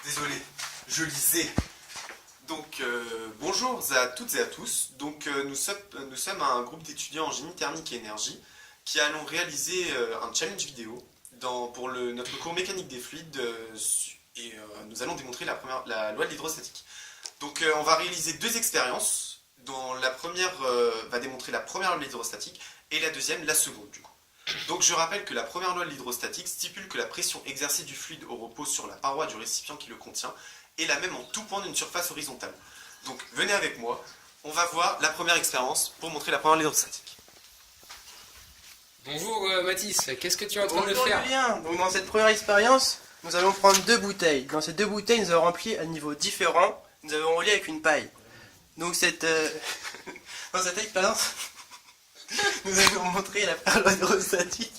Désolé, je lisais. Donc, bonjour à toutes et à tous. Donc, nous sommes un groupe d'étudiants en génie thermique et énergie qui allons réaliser un challenge vidéo pour notre cours mécanique des fluides nous allons démontrer la loi de l'hydrostatique. Donc, on va réaliser deux expériences dont la première va démontrer la première loi de l'hydrostatique et la deuxième la seconde du coup. Donc je rappelle que la première loi de l'hydrostatique stipule que la pression exercée du fluide au repos sur la paroi du récipient qui le contient est la même en tout point d'une surface horizontale. Donc venez avec moi, on va voir la première expérience pour montrer la première loi de l'hydrostatique. Bonjour Mathis, qu'est-ce que tu es en train de Bonjour faire? Julien. Donc dans cette première expérience, nous allons prendre deux bouteilles. Dans ces deux bouteilles, nous allons remplir à niveau différent. Nous allons relier avec une paille. Donc dans cette expérience, nous allons montrer la première loi hydrostatique.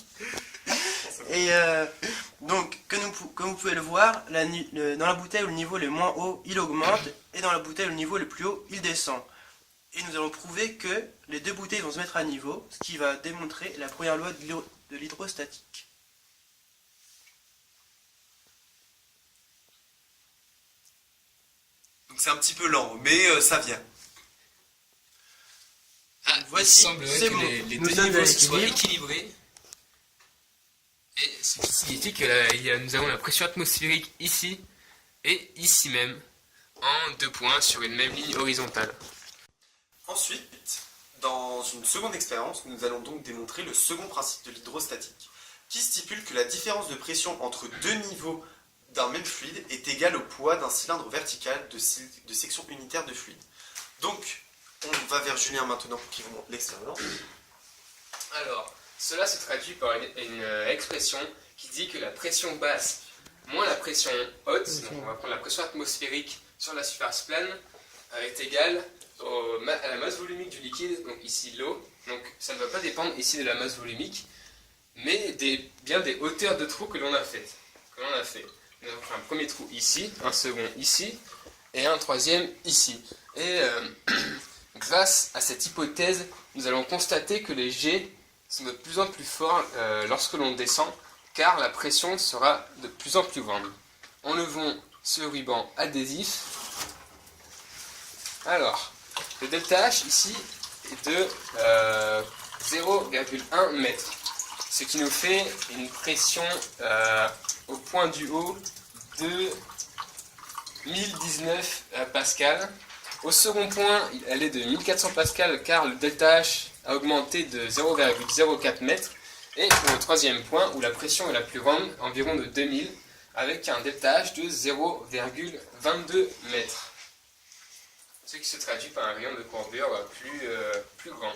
Et donc, comme vous pouvez le voir, dans la bouteille où le niveau est le moins haut, il augmente, et dans la bouteille où le niveau est le plus haut, il descend. Et nous allons prouver que les deux bouteilles vont se mettre à niveau, ce qui va démontrer la première loi de l'hydrostatique. Donc c'est un petit peu lent, mais ça vient. Voici, il semblerait c'est que bon. les Nous deux sommes niveaux à se soient l'équilibre. équilibrés. Et ce qui signifie que nous avons la pression atmosphérique ici et ici même, en deux points sur une même ligne horizontale. Ensuite, dans une seconde expérience, nous allons donc démontrer le second principe de l'hydrostatique, qui stipule que la différence de pression entre deux niveaux d'un même fluide est égale au poids d'un cylindre vertical de section unitaire de fluide. Donc, on va vers Julien maintenant pour qu'il vous montre l'expérience. Alors, cela se traduit par une expression qui dit que la pression basse moins la pression haute, donc on va prendre la pression atmosphérique sur la surface plane, est égale à la masse volumique du liquide, donc ici l'eau. Donc ça ne va pas dépendre ici de la masse volumique, mais bien des hauteurs de trous que l'on a fait. Nous avons fait un premier trou ici, un second ici, et un troisième ici. Et grâce à cette hypothèse, nous allons constater que les jets sont de plus en plus forts lorsque l'on descend, car la pression sera de plus en plus grande. Enlevons ce ruban adhésif. Alors, le delta H ici est de 0,1 mètre, ce qui nous fait une pression au point du haut de 1019 pascal. Au second point, elle est de 1400 pascal car le delta H a augmenté de 0,04 mètres. Et pour le troisième point, où la pression est la plus grande, environ de 2000, avec un delta H de 0,22 mètres. Ce qui se traduit par un rayon de courbure plus grand.